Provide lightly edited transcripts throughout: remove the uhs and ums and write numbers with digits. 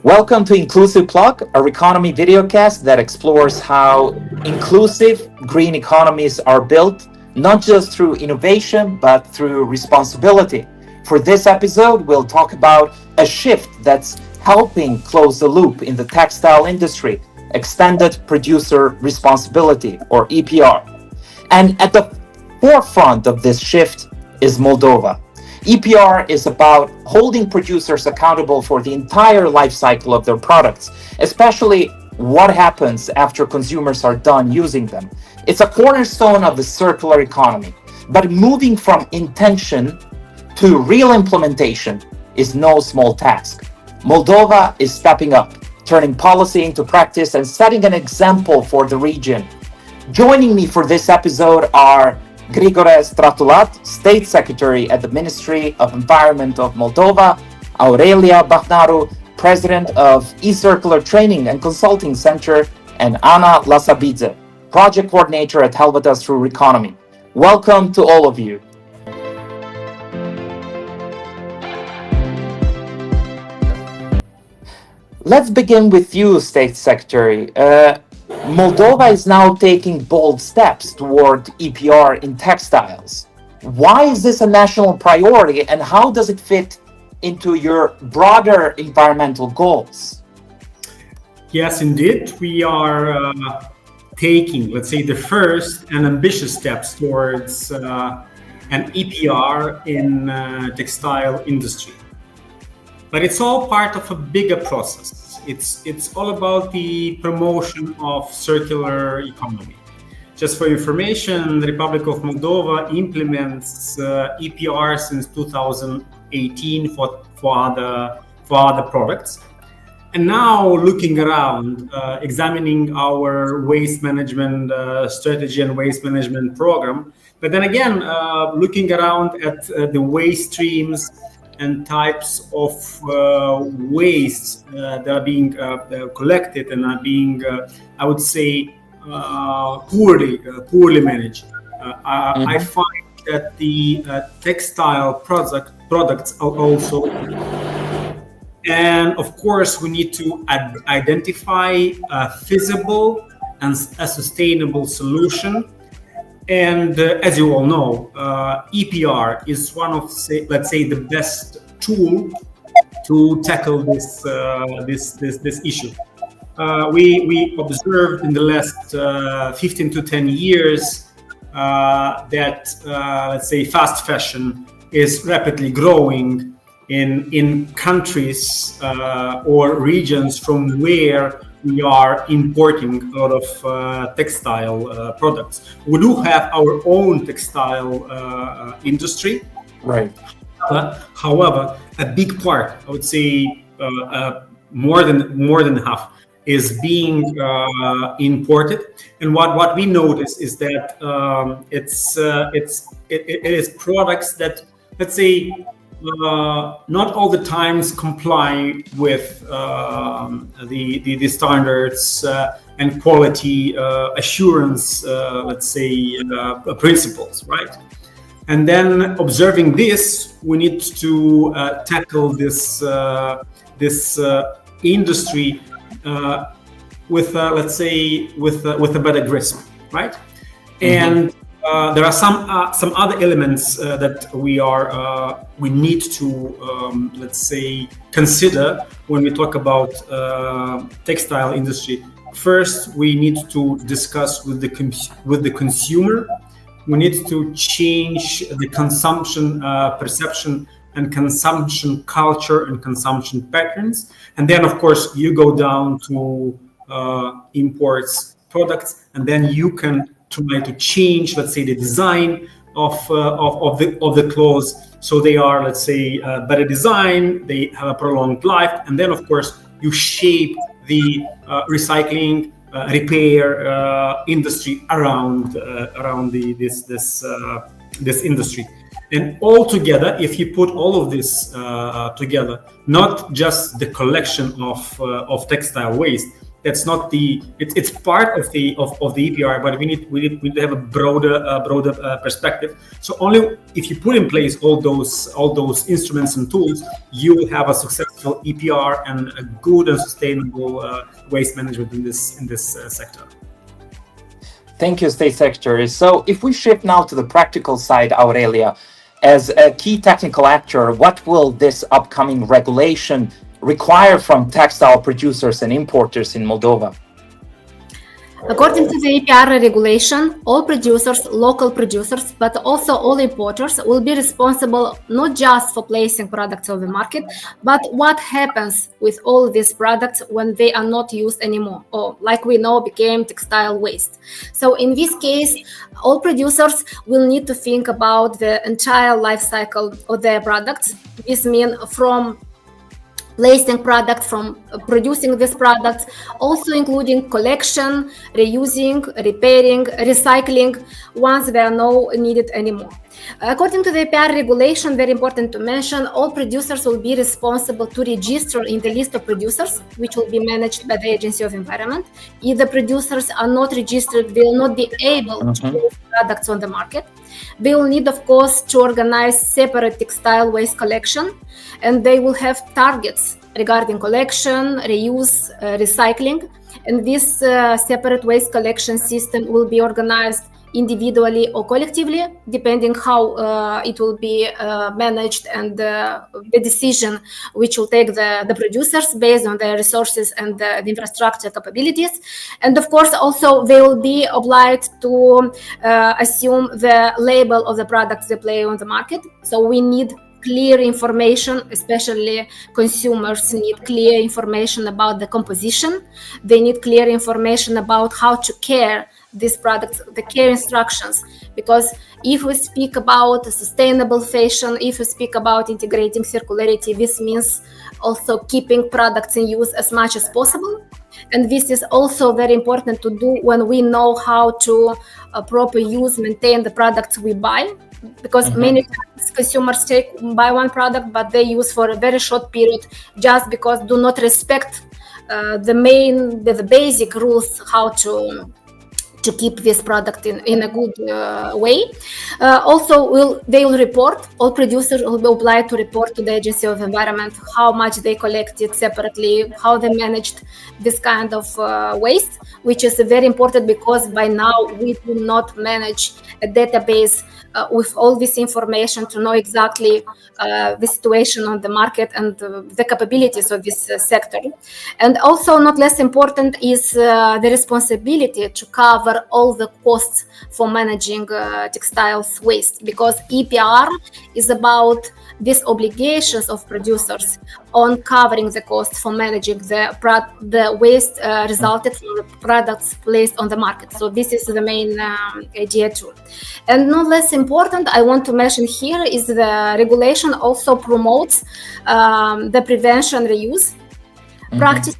Welcome to Inclusive Plug, a RECONOMY videocast that explores how inclusive green economies are built, not just through innovation, but through responsibility. For this episode, we'll talk about a shift that's helping close the loop in the textile industry, extended producer responsibility, or EPR. And at the forefront of this shift is Moldova. EPR is about holding producers accountable for the entire life cycle of their products, especially what happens after consumers are done using them. It's a cornerstone of the circular economy, but moving from intention to real implementation is no small task. Moldova is stepping up, turning policy into practice and setting an example for the region. Joining me for this episode are Grigore Stratulat, State Secretary at the Ministry of Environment of Moldova, Aurelia Bahnaru, President of eCircular Training and Consulting Center, and Anna Latsabidze, Project Coordinator at Helvetas through RECONOMY. Welcome to all of you. Let's begin with you, State Secretary. Moldova is now taking bold steps toward EPR in textiles. Why is this a national priority and how does it fit into your broader environmental goals? Yes, indeed. We are taking, let's say, the first and ambitious steps towards an EPR in textile industry. But it's all part of a bigger process. It's all about the promotion of circular economy. Just for information, the Republic of Moldova implements EPR since 2018 for other products. And now looking around, examining our waste management strategy and waste management program, but then again, looking around at the waste streams and types of waste that are being collected and are being, I would say, poorly managed. I find that the textile products are also, and of course, we need to identify a feasible and a sustainable solution. And as you all know, EPR is one of, let's say, the best tool to tackle this issue. We observed in the last 15 to 10 years that, let's say, fast fashion is rapidly growing in countries or regions from where we are importing a lot of textile products. We do have our own textile industry. Right. However, a big part, I would say, more than half, is being imported. And what we notice is that it is products that, let's say, not all the times comply with the standards and quality assurance, let's say, principles, right? And then observing this, we need to tackle this industry with, let's say, with a better grasp, right? And there are some other elements that we need to let's say consider when we talk about textile industry. First, we need to discuss with the consumer. We need to change the consumption perception and consumption culture and consumption patterns. And then, of course, you go down to imports products, and then you can try to change, let's say, the design of the clothes, so they are, let's say, better design, they have a prolonged life, and then of course you shape the recycling, repair industry around this industry. And all together, if you put all of this together, not just the collection of textile waste, that's not it's part of the EPR, but we need to have a broader perspective. So only if you put in place all those instruments and tools, you will have a successful successful EPR and a good and sustainable waste management in this sector. Thank you, State Secretary. So if we shift now to the practical side, Aurelia, as a key technical actor, what will this upcoming regulation require from textile producers and importers in Moldova? According to the EPR regulation, all producers, local producers, but also all importers will be responsible not just for placing products on the market, but what happens with all these products when they are not used anymore, or like we know, became textile waste. So in this case, all producers will need to think about the entire life cycle of their products. This means from placing products, from producing these products, also including collection, reusing, repairing, recycling, once they are not needed anymore. According to the EPR regulation, very important to mention, all producers will be responsible to register in the list of producers, which will be managed by the Agency of Environment. If the producers are not registered, they will not be able to place products on the market. They will need, of course, to organize separate textile waste collection, and they will have targets regarding collection, reuse, recycling. And this separate waste collection system will be organized individually or collectively, depending how it will be managed, and the decision which will take the producers based on their resources and the infrastructure capabilities. And of course, also they will be obliged to assume the label of the products they play on the market. So we need clear information, especially consumers need clear information about the composition. They need clear information about how to care these products, the care instructions, because if we speak about sustainable fashion, if we speak about integrating circularity, this means also keeping products in use as much as possible. And this is also very important to do when we know how to properly use, maintain the products we buy, because many times consumers buy one product, but they use for a very short period just because do not respect the basic rules how to keep this product in a good way. Also, they will report, all producers will be obliged to report to the Agency of Environment how much they collected separately, how they managed this kind of waste, which is very important because by now we do not manage a database with all this information to know exactly the situation on the market and the capabilities of this sector. And also, not less important is the responsibility to cover all the costs for managing textiles waste, because EPR is about these obligations of producers on covering the cost for managing the waste resulted from the products placed on the market. So this is the main idea too. And not less important, I want to mention here is the regulation also promotes the prevention reuse practices.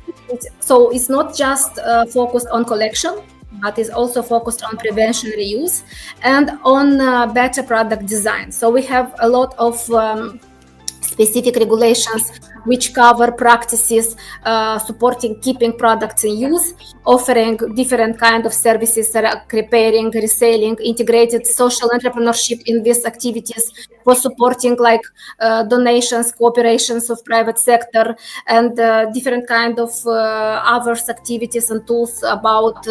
So it's not just focused on collection, but is also focused on prevention reuse and on better product design. So we have a lot of specific regulations which cover practices supporting keeping products in use, offering different kind of services, repairing, reselling, integrated social entrepreneurship in these activities for supporting like donations, cooperations of private sector, and different kind of other activities and tools about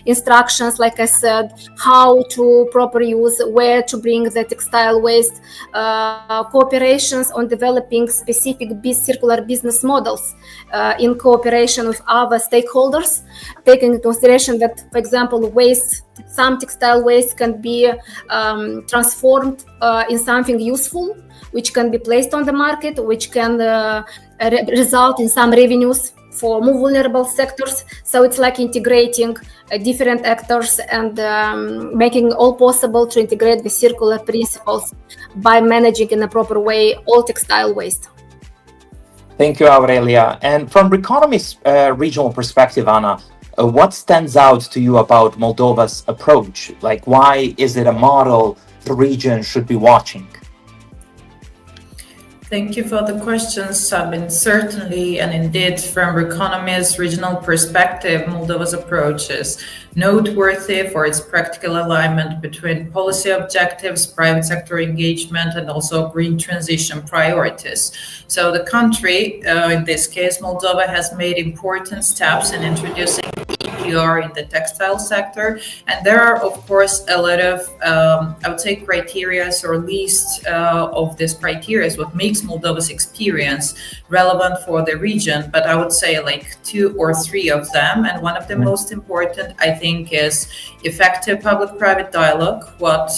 instructions, like I said, how to properly use, where to bring the textile waste, cooperations on developing specific circular business models in cooperation with other stakeholders, taking into consideration that, for example, some textile waste can be transformed in something useful, which can be placed on the market, which can result in some revenues for more vulnerable sectors. So it's like integrating different actors and making all possible to integrate the circular principles by managing in a proper way all textile waste. Thank you, Aurelia. And from RECONOMY's regional perspective, Anna, what stands out to you about Moldova's approach? Like, why is it a model the region should be watching? Thank you for the questions, Sabin. Certainly, and indeed, from RECONOMY's regional perspective, Moldova's approach is noteworthy for its practical alignment between policy objectives, private sector engagement, and also green transition priorities. So the country, in this case, Moldova, has made important steps in introducing EPR in the textile sector. And there are, of course, a lot of, I would say, criteria or list of these criteria, what makes Moldova's experience relevant for the region. But I would say like 2 or 3 of them. And one of the most important, I think, is effective public-private dialogue, what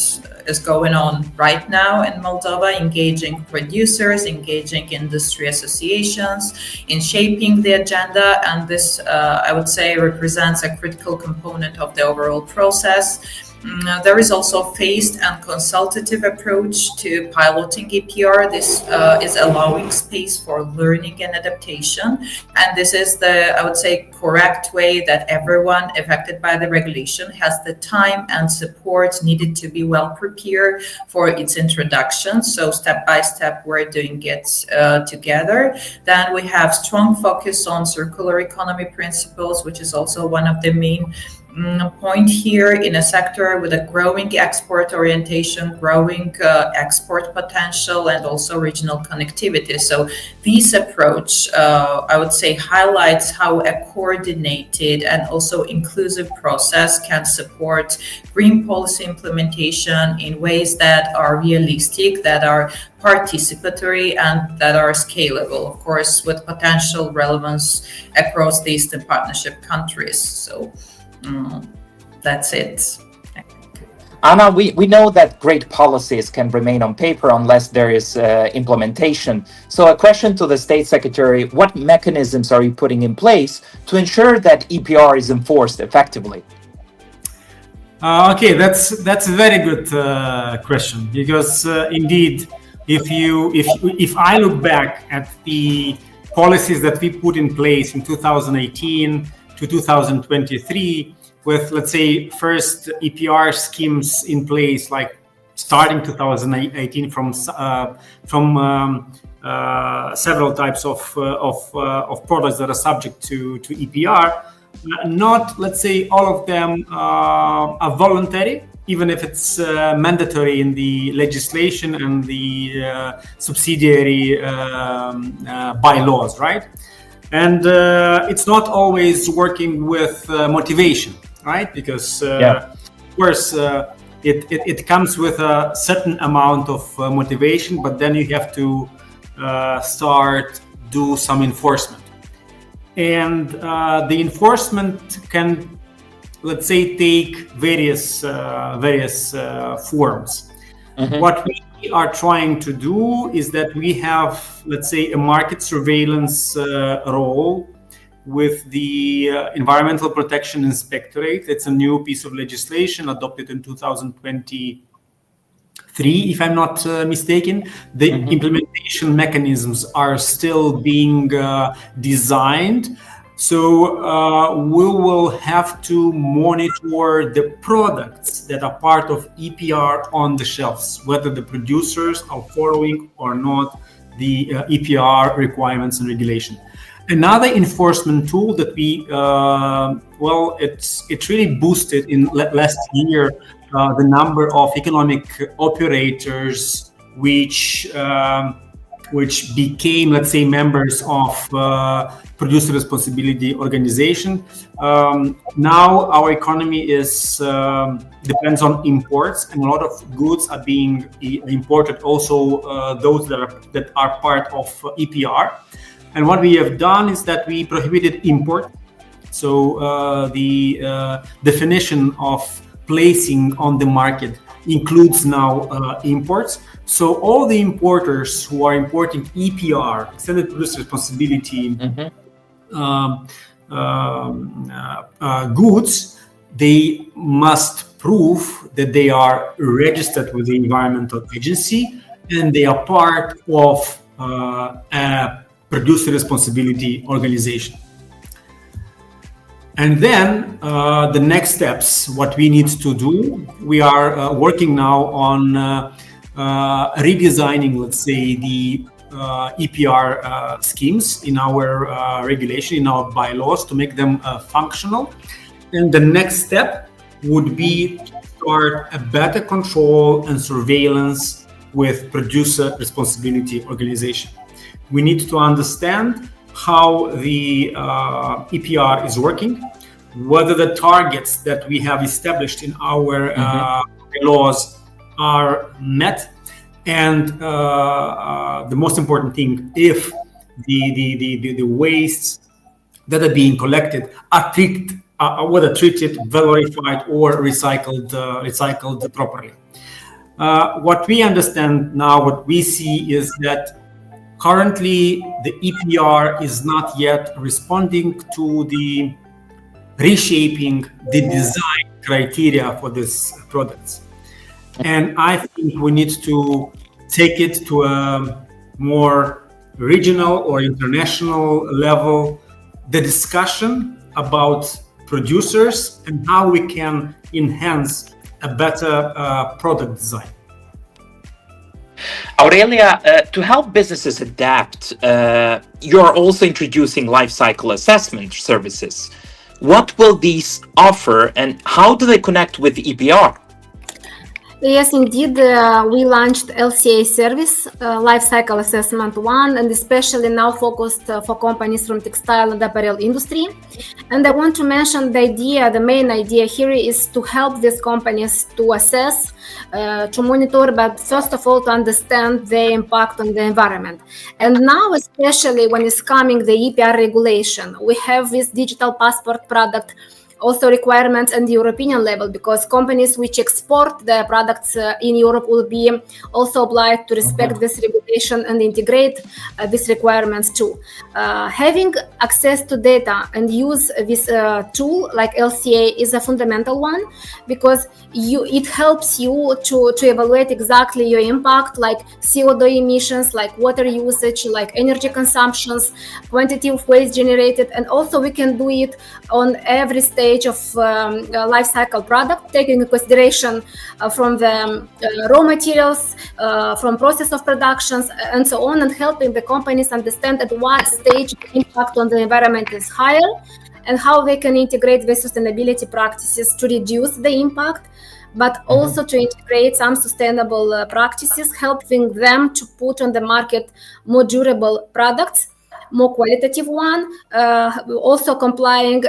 is going on right now in Moldova, engaging producers, engaging industry associations in shaping the agenda. And this, I would say, represents a critical component of the overall process. There is also a phased and consultative approach to piloting EPR. This is allowing space for learning and adaptation. And this is the, I would say, correct way that everyone affected by the regulation has the time and support needed to be well prepared for its introduction. So step by step, we're doing it together. Then we have strong focus on circular economy principles, which is also one of the main point here in a sector with a growing export orientation, growing export potential, and also regional connectivity. So this approach, I would say, highlights how a coordinated and also inclusive process can support green policy implementation in ways that are realistic, that are participatory, and that are scalable, of course, with potential relevance across the Eastern Partnership countries. So that's it. Anna, we know that great policies can remain on paper unless there is implementation. So a question to the State Secretary, what mechanisms are you putting in place to ensure that EPR is enforced effectively? Okay, that's a very good question, because indeed, if I look back at the policies that we put in place in 2018 to 2023, with, let's say, first EPR schemes in place, like starting 2018 from several types of products that are subject to EPR. Not, let's say, all of them are voluntary, even if it's mandatory in the legislation and the subsidiary bylaws, right? And it's not always working with motivation, right? Because, of course, it comes with a certain amount of motivation, but then you have to do some enforcement. And the enforcement can, let's say, take various forms. Mm-hmm. What we are trying to do is that we have, let's say, a market surveillance role with the Environmental Protection Inspectorate. It's a new piece of legislation adopted in 2023, if I'm not mistaken. The implementation mechanisms are still being designed. So we will have to monitor the products that are part of EPR on the shelves, whether the producers are following or not the EPR requirements and regulation. Another enforcement tool that we, it really boosted in last year the number of economic operators which became, let's say, members of producer responsibility organization. Now our economy depends on imports, and a lot of goods are being imported, also those that are part of EPR. And what we have done is that we prohibited import. So the definition of placing on the market includes now imports. So all the importers who are importing EPR, extended producer responsibility goods, they must prove that they are registered with the environmental agency and they are part of a producer responsibility organization. And then the next steps, what we need to do, we are working now on redesigning, let's say, the EPR schemes in our regulation, in our bylaws, to make them functional. And the next step would be to start a better control and surveillance with producer responsibility organization. We need to understand how the EPR is working, whether the targets that we have established in our laws are met, and the most important thing, if the wastes that are being collected are treated, whether treated, valorified, or recycled properly. What we understand now, what we see is that currently the EPR is not yet responding to the reshaping the design criteria for these products. And I think we need to take it to a more regional or international level, the discussion about producers and how we can enhance a better product design. Aurelia, to help businesses adapt, you're also introducing lifecycle assessment services. What will these offer and how do they connect with EPR? Yes, indeed, we launched LCA service, Lifecycle Assessment 1, and especially now focused for companies from textile and apparel industry. And I want to mention the main idea here is to help these companies to assess, to monitor, but first of all, to understand the impact on the environment. And now, especially when it's coming the EPR regulation, we have this digital passport product also requirements at the European level, because companies which export their products in Europe will be also obliged to respect this regulation and integrate these requirements too. Having access to data and use this tool like LCA is a fundamental one, because it helps you to evaluate exactly your impact, like CO2 emissions, like water usage, like energy consumptions, quantity of waste generated, and also we can do it on every stage of life cycle product, taking into consideration from the raw materials, from process of productions, and so on, and helping the companies understand at what stage the impact on the environment is higher and how they can integrate the sustainability practices to reduce the impact, but also to integrate some sustainable practices, helping them to put on the market more durable products, more qualitative one, also complying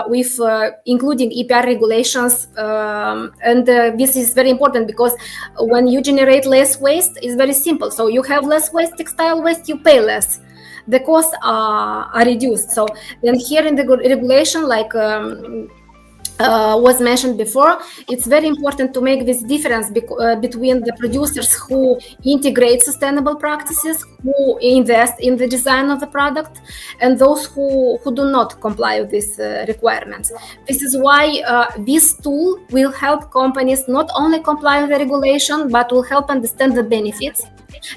with including EPR regulations. And this is very important because when you generate less waste, it's very simple. So you have less waste, textile waste, you pay less. The costs are reduced. So then here in the regulation, like was mentioned before, it's very important to make this difference between the producers who integrate sustainable practices, who invest in the design of the product, and those who do not comply with these requirements. This is why this tool will help companies not only comply with the regulation, but will help understand the benefits.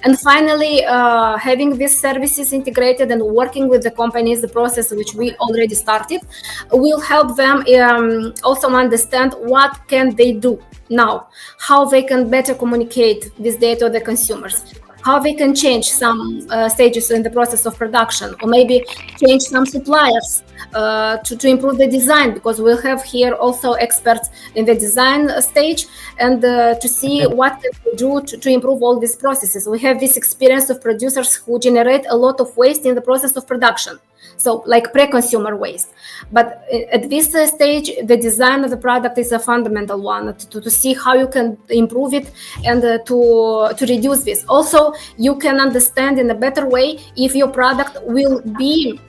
And finally, having these services integrated and working with the companies, the process which we already started, will help them also understand what can they do now, how they can better communicate this data to the consumers, how they can change some stages in the process of production, or maybe change some suppliers to improve the design, because we'll have here also experts in the design stage, and to see what can we do to improve all these processes. We have this experience of producers who generate a lot of waste in the process of production, so like pre-consumer waste. But at this stage, the design of the product is a fundamental one to see how you can improve it and to reduce this. Also, you can understand in a better way if your product will be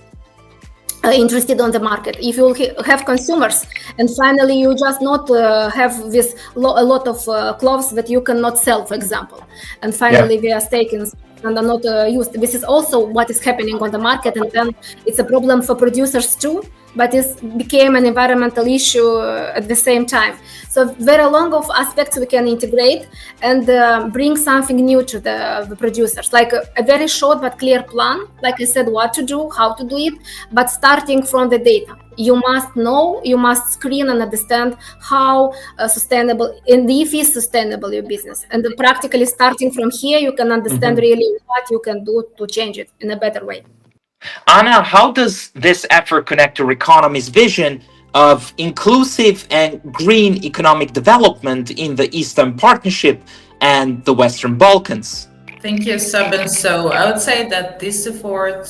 interested on the market, if you have consumers, and finally you just not have this a lot of clothes that you cannot sell, for example, and finally they are taken and are not used. This is also what is happening on the market, and then it's a problem for producers too, but it became an environmental issue at the same time. So very long of aspects we can integrate and bring something new to the producers, like a very short but clear plan, like I said, what to do, how to do it, but starting from the data. You must know, you must screen and understand how sustainable, and if it's sustainable your business. And practically starting from here, you can understand really what you can do to change it in a better way. Anna, how does this effort connect to RECONOMY's vision of inclusive and green economic development in the Eastern Partnership and the Western Balkans? Thank you, Sabin. So I would say that this effort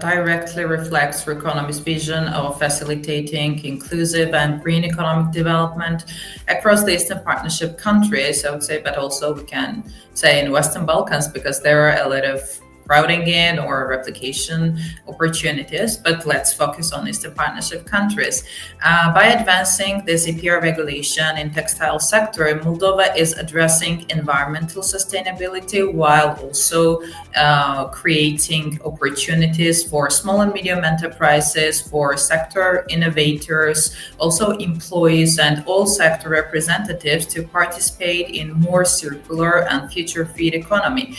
directly reflects RECONOMY's vision of facilitating inclusive and green economic development across the Eastern Partnership countries, I would say, but also we can say in Western Balkans, because there are a lot of crowding in or replication opportunities, but let's focus on Eastern Partnership countries. By advancing this EPR regulation in textile sector, Moldova is addressing environmental sustainability while also creating opportunities for small and medium enterprises, for sector innovators, also employees and all sector representatives to participate in more circular and future-fit economy.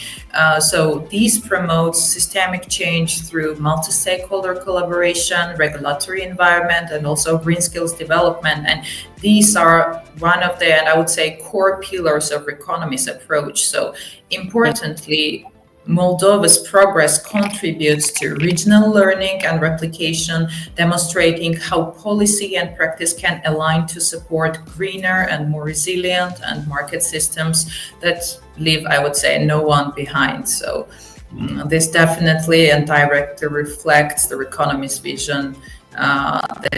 So these promotes systemic change through multi-stakeholder collaboration, regulatory environment, and also green skills development. And these are one of the, and I would say, core pillars of RECONOMY's approach. So importantly, Moldova's progress contributes to regional learning and replication, demonstrating how policy and practice can align to support greener and more resilient and market systems that leave, I would say, no one behind. So this definitely and directly reflects the RECONOMY's vision,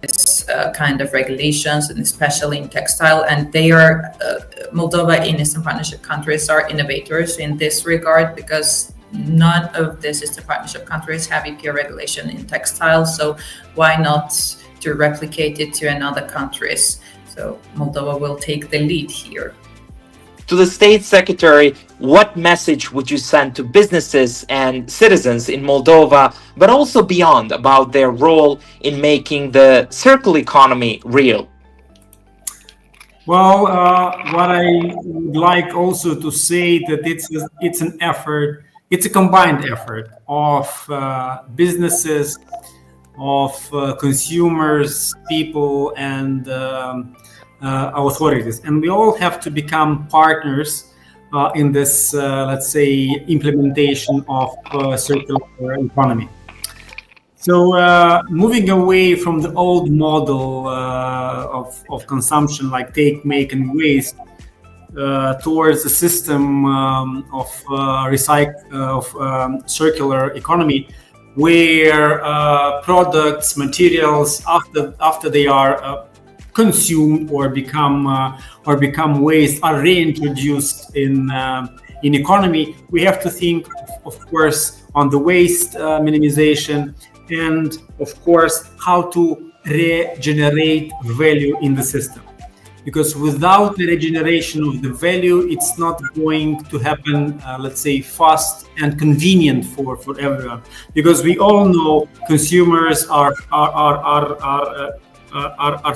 this kind of regulations, and especially in textile. And they are, Moldova in Eastern Partnership countries are innovators in this regard, because none of the Eastern Partnership countries have EPR regulation in textile. So why not to replicate it to another countries? So Moldova will take the lead here. To the State Secretary, what message would you send to businesses and citizens in Moldova, but also beyond, about their role in making the circular economy real? Well, what I would like also to say that it's an effort, it's a combined effort of businesses, of consumers, people, and authorities, and we all have to become partners in this, let's say, implementation of circular economy. So moving away from the old model of consumption, like take, make, and waste, towards a system of circular economy, where products, materials, after they are consumed or become waste, are reintroduced in economy. We have to think, of course, on the waste minimization, and of course how to regenerate value in the system. Because without the regeneration of the value, it's not going to happen, let's say, fast and convenient for everyone. Because we all know consumers are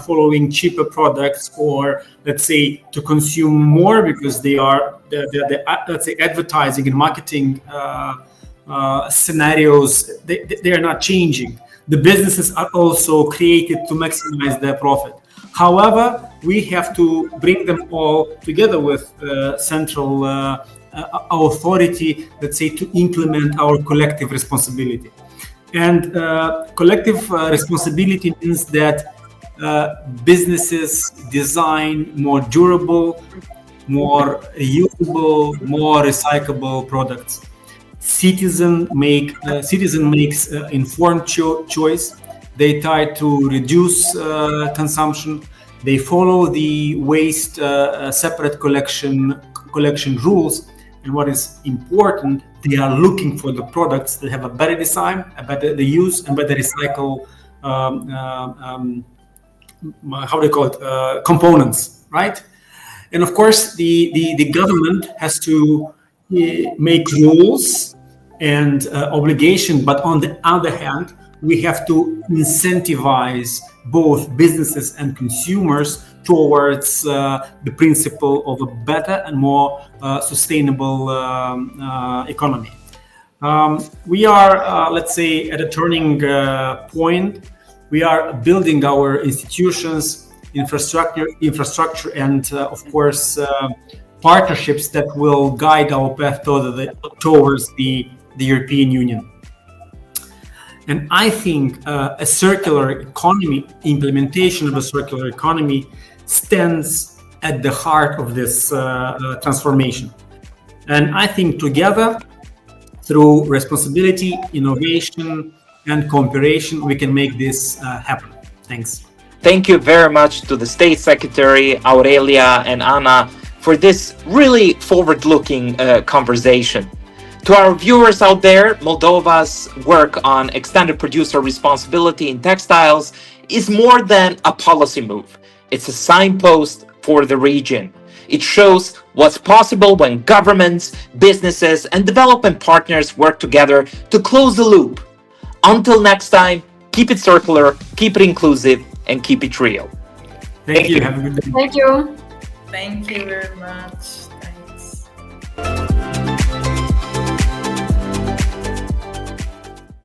following cheaper products, or let's say to consume more, because they are let's say advertising and marketing scenarios, they are not changing. The businesses are also created to maximize their profit. However, we have to bring them all together with central authority, let's say, to implement our collective responsibility. And collective responsibility means that businesses design more durable, more usable, more recyclable products. Citizen makes informed choice. They try to reduce consumption. They follow the waste separate collection rules. And what is important, they are looking for the products that have a better design, a better use, and better recycle. How do you call it? Components, right? And of course, the government has to make rules and obligation, but on the other hand, we have to incentivize both businesses and consumers towards the principle of a better and more sustainable economy. We are, let's say, at a turning point. We are building our institutions, infrastructure, and of course, partnerships that will guide our path towards the European Union. And I think a circular economy, implementation of a circular economy, stands at the heart of this transformation. And I think together, through responsibility, innovation, and cooperation, we can make this happen. Thanks. Thank you very much to the State Secretary, Aurelia and Anna, for this really forward-looking conversation. To our viewers out there, Moldova's work on extended producer responsibility in textiles is more than a policy move. It's a signpost for the region. It shows what's possible when governments, businesses, and development partners work together to close the loop. Until next time, keep it circular, keep it inclusive, and keep it real. Thank you. Have a good day. Thank you. Thank you very much.